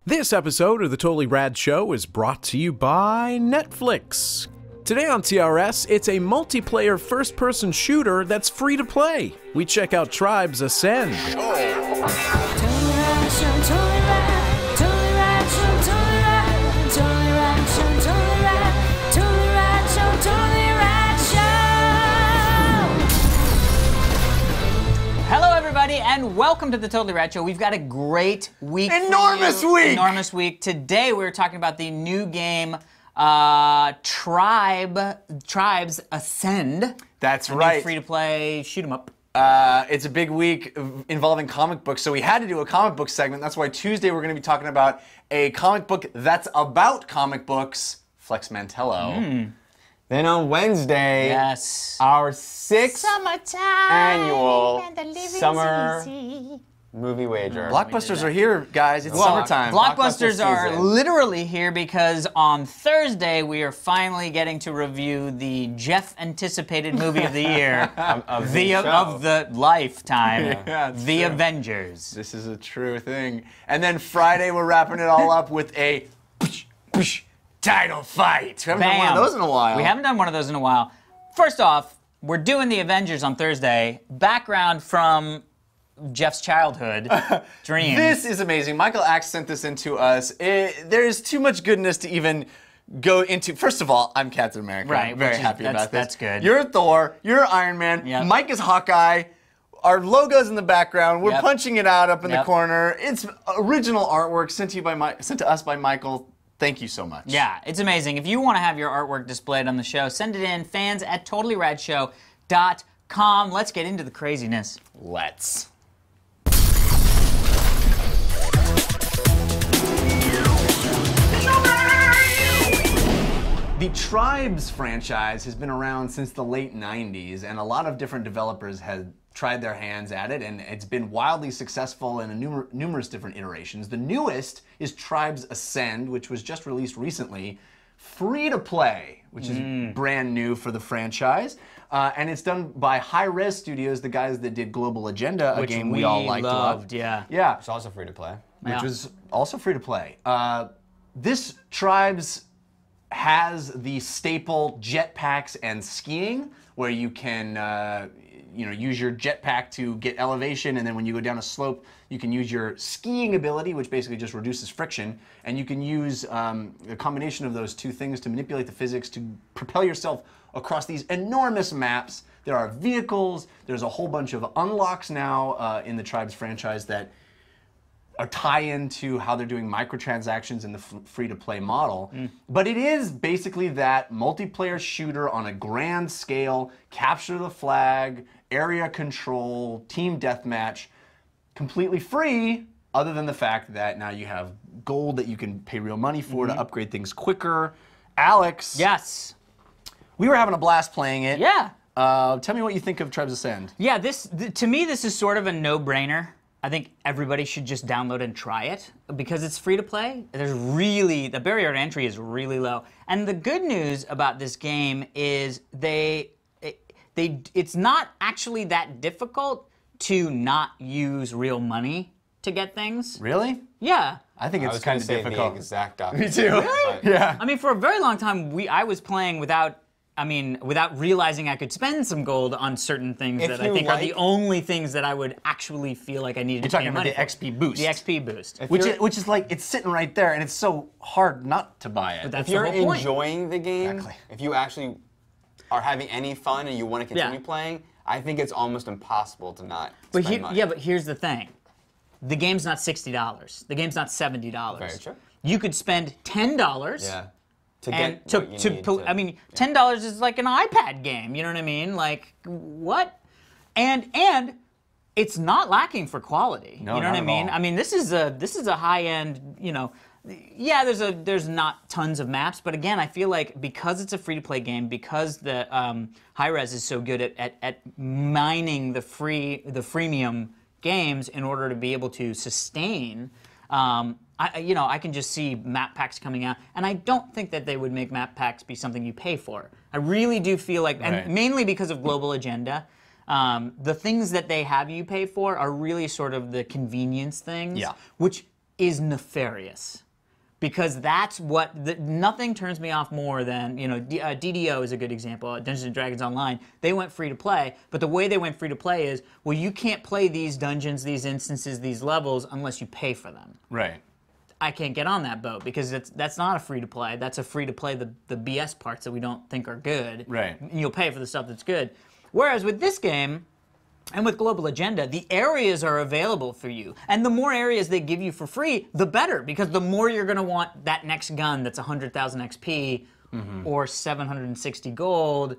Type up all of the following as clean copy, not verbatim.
This episode of the Totally Rad Show is brought to you by Netflix. Today on TRS, it's a multiplayer first-person shooter that's free to play. We check out Tribes Ascend. Hello, everybody, and welcome to the Totally Rad Show. We've got a great week. Enormous week! Enormous week. Today, we're talking about the new game, Tribes Ascend. That's right. Free-to-play shoot 'em up. It's a big week involving comic books, so we had to do a comic book segment. That's why Tuesday we're going to be talking about a comic book that's about comic books, Flex Mantello. Then on Wednesday, Yes. our sixth Summertime annual and the living's summer easy. movie wager. Blockbusters are here, guys. It's summertime. Blockbusters Blockbuster are season. literally here because on Thursday we are finally getting to review the Jeff-anticipated movie of the year, of the show. of the lifetime, Yeah, it's The true. Avengers. This is a true thing. And then Friday we're wrapping it all up with a title fight. We haven't done one of Bam. those in a while. We haven't done one of those in a while. First off, we're doing The Avengers on Thursday. Background from Jeff's childhood dreams. This is amazing. Michael Axe sent this in to us. There's too much goodness to even go into. First of all, I'm Captain America. Right, I'm very which is- happy about this. that's good. You're Thor. You're Iron Man. Yep. Mike is Hawkeye. Our logo's in the background. We're Yep. punching it out up in the Yep. corner. It's original artwork sent to us by Michael. Thank you so much. Yeah, it's amazing. If you want to have your artwork displayed on the show, send it in, fans@totallyradshow.com. Let's get into the craziness. Let's. The Tribes franchise has been around since the late 90s, and a lot of different developers have tried their hands at it, and it's been wildly successful in numerous different iterations. The newest is Tribes Ascend, which was just released recently, free to play, which is brand new for the franchise. And it's done by High Res Studios, the guys that did Global Agenda, a game we all liked loved, a lot. yeah. Yeah. It's also free to play. Which Yeah. was also free to play. This Tribes has the staple jetpacks and skiing, where you can use your jetpack to get elevation, and then when you go down a slope, you can use your skiing ability, which basically just reduces friction, and you can use a combination of those two things to manipulate the physics to propel yourself across these enormous maps. There are vehicles, there's a whole bunch of unlocks now in the Tribes franchise that a tie-in to how they're doing microtransactions in the free-to-play model. But it is basically that multiplayer shooter on a grand scale, capture the flag, area control, team deathmatch, completely free, other than the fact that now you have gold that you can pay real money for to upgrade things quicker. Alex, Yes. we were having a blast playing it. Yeah. Tell me what you think of Tribes Ascend. Yeah, to me, this is sort of a no-brainer. I think everybody should just download and try it because it's free to play. The barrier to entry is really low. And the good news about this game is it's not actually that difficult to not use real money to get things. Really? Yeah. I think I it's was kind going of to say difficult. the exact opposite. Me too. Really? Yeah. I mean, for a very long time, I was playing without realizing I could spend some gold on certain things If that I you think are the like- only things that I would actually feel like I needed You're to pay talking about money the for. XP boost. The XP boost. Which is like, it's sitting right there, and it's so hard not to buy it. That's If you're the whole point. enjoying the game, Exactly. if you actually are having any fun and you want to continue Yeah. playing, I think it's almost impossible to not But spend money. yeah, but here's the thing. The game's not $60. The game's not $70. Very true. You could spend $10. Yeah. To And get what you need to- I mean, $10 is like an iPad game. You know what I mean? Like what? And it's not lacking for quality. No, you know not what I at mean? all. I mean, this is a high end. You know, yeah. There's not tons of maps, but again, I feel like because it's a free to play game, because the high res is so good at mining the freemium games in order to be able to sustain. I can just see map packs coming out, and I don't think that they would make map packs be something you pay for. I really do feel like, Right. and mainly because of Global Agenda, The things that they have you pay for are really sort of the convenience things, which is nefarious. Because that's what, nothing turns me off more than, DDO is a good example, Dungeons & Dragons Online. They went free to play, but the way they went free to play is, well, you can't play these dungeons, these instances, these levels unless you pay for them. Right. I can't get on that boat because that's not a free to play. That's a free to play the BS parts that we don't think are good. Right. You'll pay for the stuff that's good. Whereas with this game, and with Global Agenda, the areas are available for you. And the more areas they give you for free, the better, because the more you're going to want that next gun that's 100,000 XP or 760 gold,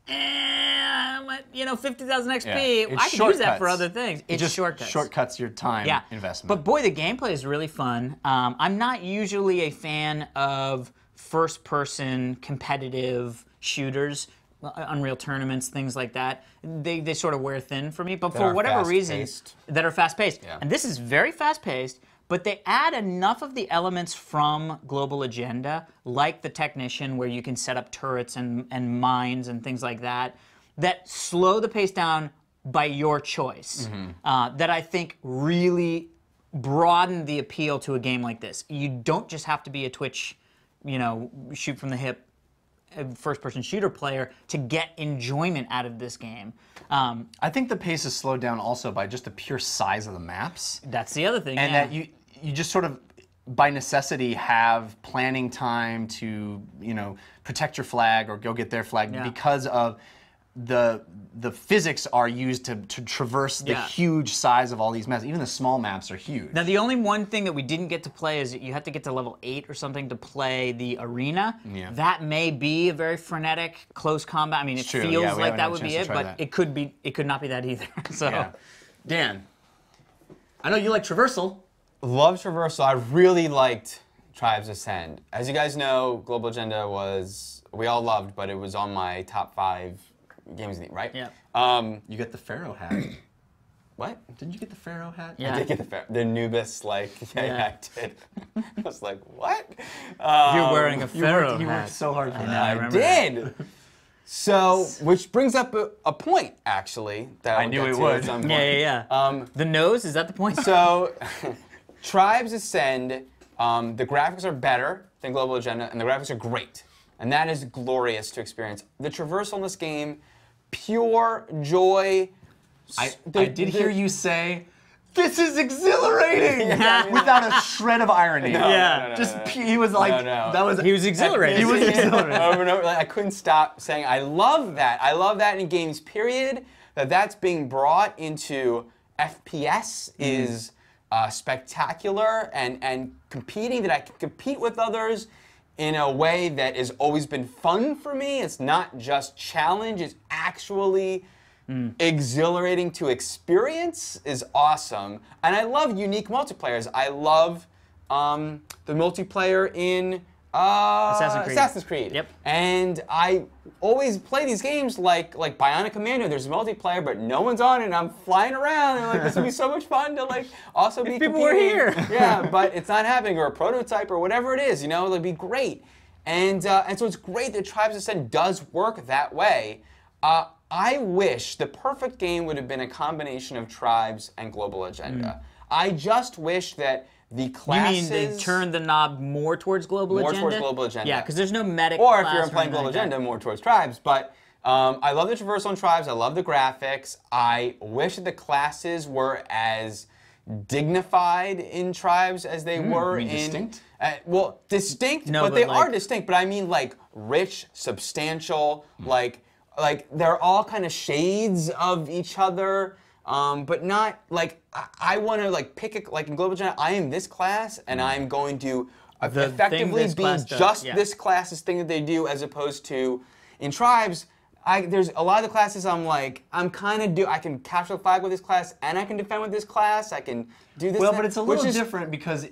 50,000 XP, I can use that for other things. It's just shortcuts. Shortcuts your time investment. But boy, the gameplay is really fun. I'm not usually a fan of first-person competitive shooters. Unreal tournaments, things like that, they sort of wear thin for me. But for whatever reason, that are fast-paced. Yeah. And this is very fast-paced, but they add enough of the elements from Global Agenda, like the Technician, where you can set up turrets and mines and things like that, that slow the pace down by your choice, that I think really broaden the appeal to a game like this. You don't just have to be a Twitch, shoot from the hip, first-person shooter player to get enjoyment out of this game. I think the pace is slowed down also by just the pure size of the maps. That's the other thing, and that you just sort of, by necessity, have planning time to protect your flag or go get their flag because of the physics are used to traverse the huge size of all these maps. Even the small maps are huge. Now, the only one thing that we didn't get to play is you have to get to level 8 or something to play the arena. Yeah. That may be a very frenetic, close combat. I mean, it feels like that would be it, but it could not be that either. So, Dan, I know you like traversal. Love traversal. I really liked Tribes Ascend. As you guys know, Global Agenda we all loved, but it was on my top 5 games, right? Yeah. You get the Pharaoh hat. What? Didn't you get the Pharaoh hat? Yeah. I did get the Anubis, I did. I was like, what? You're wearing a Pharaoh hat. You worked so hard for that. I did. So, which brings up a point, actually, that I knew it would. Yeah. The nose, is that the point? So, Tribes Ascend, the graphics are better than Global Agenda, and the graphics are great. And that is glorious to experience. The traversal in this game, pure joy. I did hear you say, "This is exhilarating," without a shred of irony. No, he was like, he was exhilarated. He was exhilarated. Over and over, I couldn't stop saying, "I love that. I love that in games." Period. That's being brought into FPS is spectacular and competing. That I can compete with others in a way that has always been fun for me. It's not just challenge, it's actually exhilarating to experience, is awesome. And I love unique multiplayers. I love the multiplayer in Assassin's Creed. Yep. And I always play these games like Bionic Commando. There's multiplayer, but no one's on it, and I'm flying around, and this would be so much fun to also be people were here. Yeah, but it's not happening, or a prototype, or whatever it is. It'd be great. And so it's great that Tribes Ascend does work that way. I wish the perfect game would have been a combination of Tribes and Global Agenda. I just wish that the classes... You mean they turned the knob more towards Global Agenda? More towards Global Agenda. Yeah, because there's no medic Or class if you're playing Global Agenda, more towards Tribes. But I love the traversal on Tribes. I love the graphics. I wish that the classes were as dignified in Tribes as they were in... distinct? Well, distinct, no, but they are distinct. But I mean rich, substantial, they're all kind of shades of each other. But not I want to pick in Global Agenda. I am this class, and I'm going to effectively be just this class's thing that they do, as opposed to in Tribes. There's a lot of the classes I can capture the flag with this class, and I can defend with this class. I can do this. Well, but it's a little different because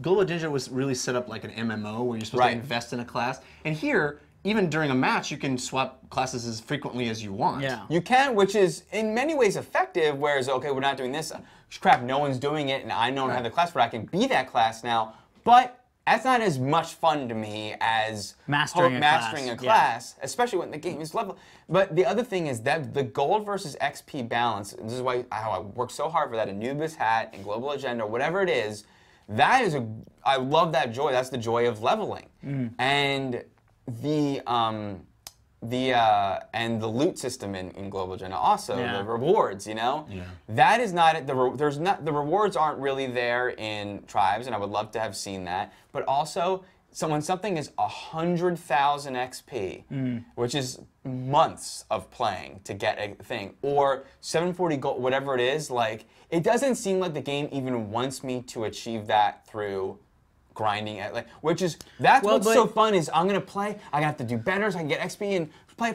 Global Agenda was really set up like an MMO where you're supposed to invest in a class, and here, even during a match, you can swap classes as frequently as you want. Yeah. You can, which is in many ways effective, whereas, okay, we're not doing this. Crap, no one's doing it, and I don't have the class where I can be that class now. But that's not as much fun to me as Mastering a class, especially when the game is level. But the other thing is that the gold versus XP balance, and this is why how I work so hard for that Anubis hat and Global Agenda, whatever it is, that is I love that joy. That's the joy of leveling. And the loot system in Global Agenda also, the rewards, you know? That is not it. The rewards aren't really there in Tribes, and I would love to have seen that. But also, when something is 100,000 XP, which is months of playing to get a thing, or 740 gold, whatever it is, like, it doesn't seem like the game even wants me to achieve that through grinding it, like, that's what's so fun is I'm gonna play. I have to do better so I can get XP and play,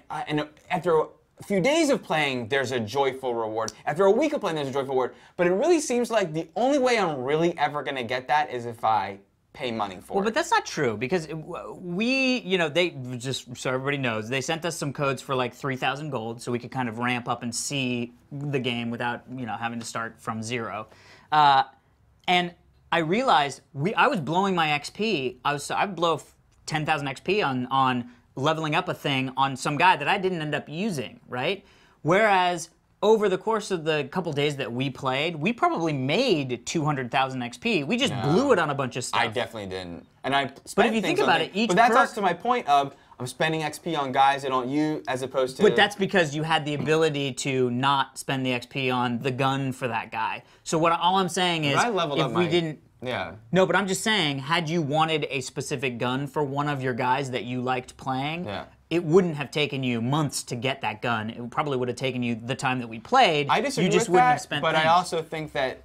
and after a few days of playing, there's a joyful reward. After a week of playing, there's a joyful reward. But it really seems like the only way I'm really ever gonna get that is if I pay money for it. Well, but that's not true because they just so everybody knows, they sent us some codes for like 3,000 gold so we could kind of ramp up and see the game without having to start from zero, and I realized I was blowing my XP. I would blow 10,000 XP on leveling up a thing on some guy that I didn't end up using, right? Whereas over the course of the couple days that we played, we probably made 200,000 XP. We just blew it on a bunch of stuff. I definitely didn't. And I spent But if you think about it, each But that's perk, also to my point of I'm spending XP on guys I don't use as opposed to... But that's because you had the ability to not spend the XP on the gun for that guy. So all I'm saying is if we didn't... Yeah. No, but I'm just saying, had you wanted a specific gun for one of your guys that you liked playing, it wouldn't have taken you months to get that gun. It probably would have taken you the time that we played. I disagree you just with wouldn't that, have spent but things. I also think that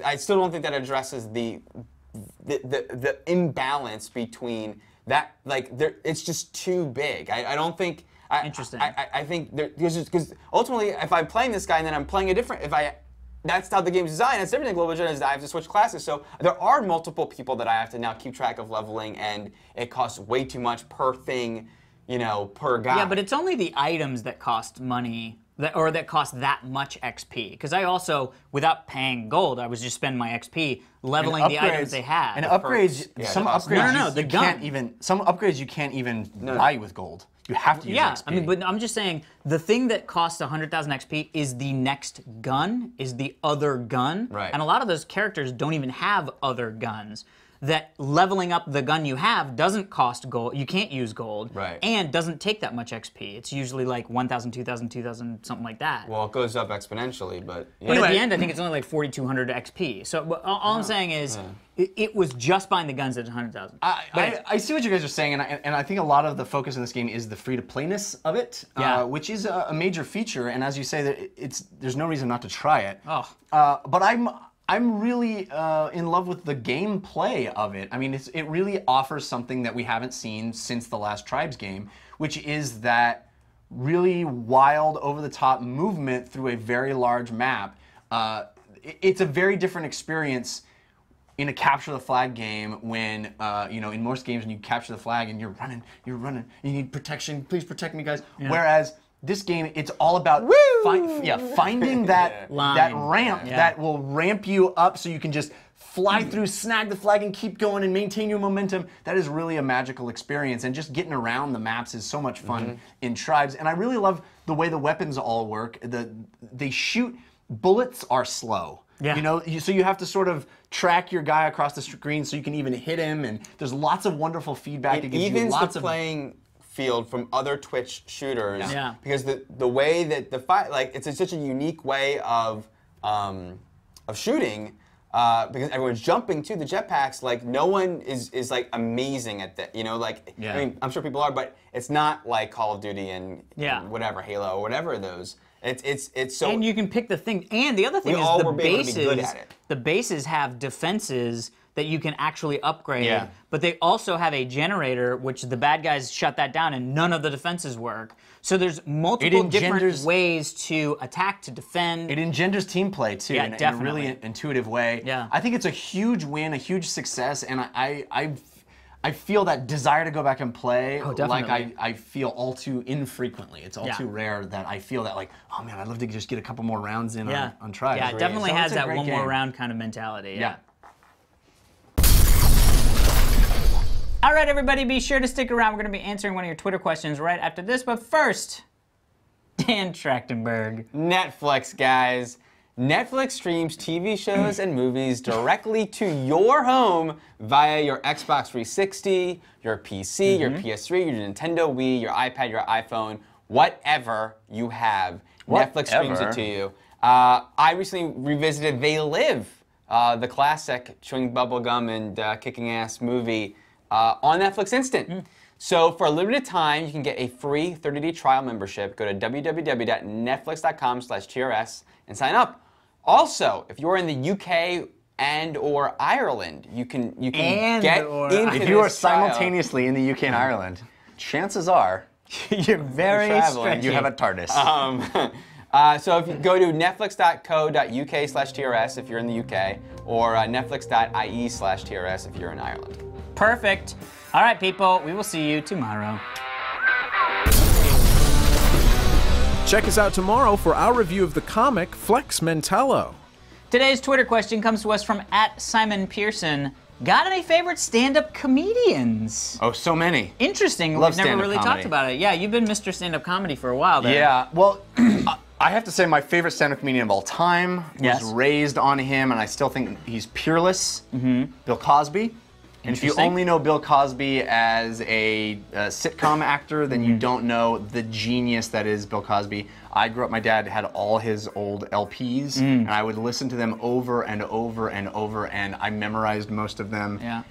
I still don't think that addresses the imbalance between that. Like, it's just too big. I don't think. Interesting. I think because ultimately, if I'm playing this guy and then I'm playing a different, that's how the game's designed. That's different than Global Agenda is that I have to switch classes. So there are multiple people that I have to now keep track of leveling, and it costs way too much per thing, per guy. Yeah, but it's only the items that cost money, that cost that much XP. Because I also, without paying gold, I was just spending my XP leveling the items they had. And upgrades, some upgrades, some upgrades you can't even buy with gold. You have to use XP. I mean, but I'm just saying, the thing that costs 100,000 XP is the next gun, is the other gun. Right. And a lot of those characters don't even have other guns. That leveling up the gun you have doesn't cost gold, you can't use gold, and doesn't take that much XP. It's usually like 1,000, 2,000, 2,000, something like that. Well, it goes up exponentially, but... But at the end, I think it's only like 4,200 XP. So all I'm saying is, it was just buying the guns at 100,000. I see what you guys are saying, and I think a lot of the focus in this game is the free-to-playness of it, which is a major feature, and as you say, that there's no reason not to try it. But I'm really in love with the gameplay of it. I mean, it really offers something that we haven't seen since the last Tribes game, which is that really wild, over-the-top movement through a very large map. It's a very different experience in a capture the flag game when, in most games when you capture the flag and you're running, you need protection, please protect me, guys. Whereas this game, it's all about finding that ramp that will ramp you up so you can just fly through, snag the flag, and keep going and maintain your momentum. That is really a magical experience, and just getting around the maps is so much fun in Tribes. And I really love the way the weapons all work. They shoot, bullets are slow. So you have to sort of track your guy across the screen so you can even hit him, and there's lots of wonderful feedback. It evens the playing field from other Twitch shooters because the way that the fight, like, it's such a unique way of shooting because everyone's jumping to the jetpacks. Like, no one is like amazing at that, I mean, I'm sure people are, but it's not like Call of Duty and whatever, Halo or whatever those. It's so. And you can pick the thing. And the other thing is the bases have defenses that you can actually upgrade, but they also have a generator, which the bad guys shut that down, and none of the defenses work. So there's multiple different ways to attack, to defend. It engenders team play, too, in a really intuitive way. I think it's a huge win, a huge success, and I feel that desire to go back and play like I feel all too infrequently. It's all too rare that I feel that, like, oh man, I'd love to just get a couple more rounds in on Tribes. Yeah, it definitely has that one more round kind of mentality. All right, everybody, be sure to stick around. We're going to be answering one of your Twitter questions right after this. But first, Dan Trachtenberg. Netflix, guys. Netflix streams TV shows and movies directly to your home via your Xbox 360, your PC, your PS3, your Nintendo Wii, your iPad, your iPhone, whatever you have. Netflix streams it to you. I recently revisited They Live, the classic chewing bubblegum and kicking ass movie on Netflix Instant. So for a limited time, you can get a free 30-day trial membership. Go to www.netflix.com/TRS and sign up. Also, if you're in the UK and or Ireland, you can get into If you are this trial. simultaneously in the UK and Ireland, chances are You're very traveling. you have a TARDIS. So if you go to netflix.co.uk/TRS if you're in the UK, or netflix.ie/TRS if you're in Ireland. perfect. All right, people, we will see you tomorrow. Check us out tomorrow for our review of the comic Flex Mentallo. Today's Twitter question comes to us from @SimonPearson. Got any favorite stand-up comedians? Oh, so many. Interesting. Love We've never stand-up really comedy. talked about it. Yeah, you've been Mr. Stand-up comedy for a while there. Yeah, well, I have to say my favorite stand-up comedian of all time Yes. was raised on him, and I still think he's peerless. Bill Cosby. And if you Interesting. only know Bill Cosby as a sitcom actor, then you don't know the genius that is Bill Cosby. I grew up, my dad had all his old LPs, and I would listen to them over and over and over, and I memorized most of them. Yeah.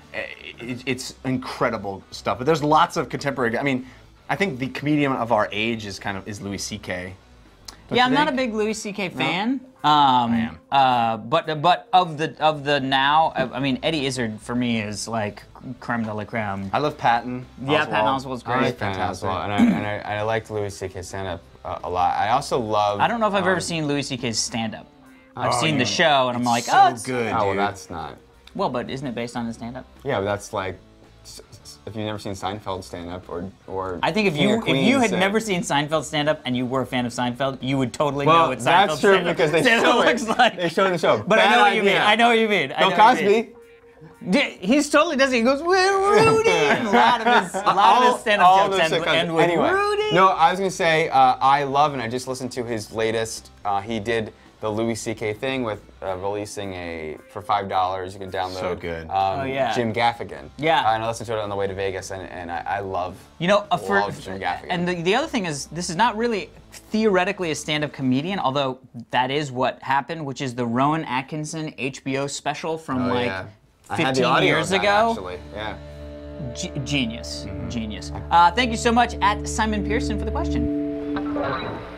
It's incredible stuff. But there's lots of contemporary, I mean, I think the comedian of our age is Louis C.K. Yeah, I'm you not a think? big Louis C.K. fan. I am. But of the now, I mean, Eddie Izzard for me is like creme de la creme. I love Patton. Yeah, Patton Oswalt's great. I like Patton Oswalt, and I liked Louis C.K. stand-up a lot. I also love. I don't know if I've ever seen Louis C.K.'s stand-up. I've Oh, seen the yeah. show, and I'm like, so oh, it's good, Oh, well, dude. that's not. Well, but isn't it based on his stand-up? Yeah, but that's like. If you've never seen Seinfeld stand-up or I think if King you of Queens, had never seen Seinfeld stand-up and you were a fan of Seinfeld, you would totally know well, what Seinfeld that's true stand-up because they stand-up show looks it. like. They show it in the show. But I know Bad what you mean. idea. I know what you mean. I Bill know what you mean. Cosby. Yeah, he's totally does it. He goes, we're Rudy. And a lot of his stand-up jokes end with anyway, Rudy. No, I was gonna say I love, and I just listened to his latest. He did the Louis C.K. thing with releasing for $5 you can download. So good. Oh, yeah. Jim Gaffigan. Yeah. And I listened to it on the way to Vegas, and I love. You know, love Jim Gaffigan. and the other thing is, this is not really theoretically a stand-up comedian, although that is what happened, which is the Rowan Atkinson HBO special from Oh, like yeah. I had the 15 audio years of that, ago. Actually, yeah. Genius, genius. Thank you so much @SimonPearson for the question.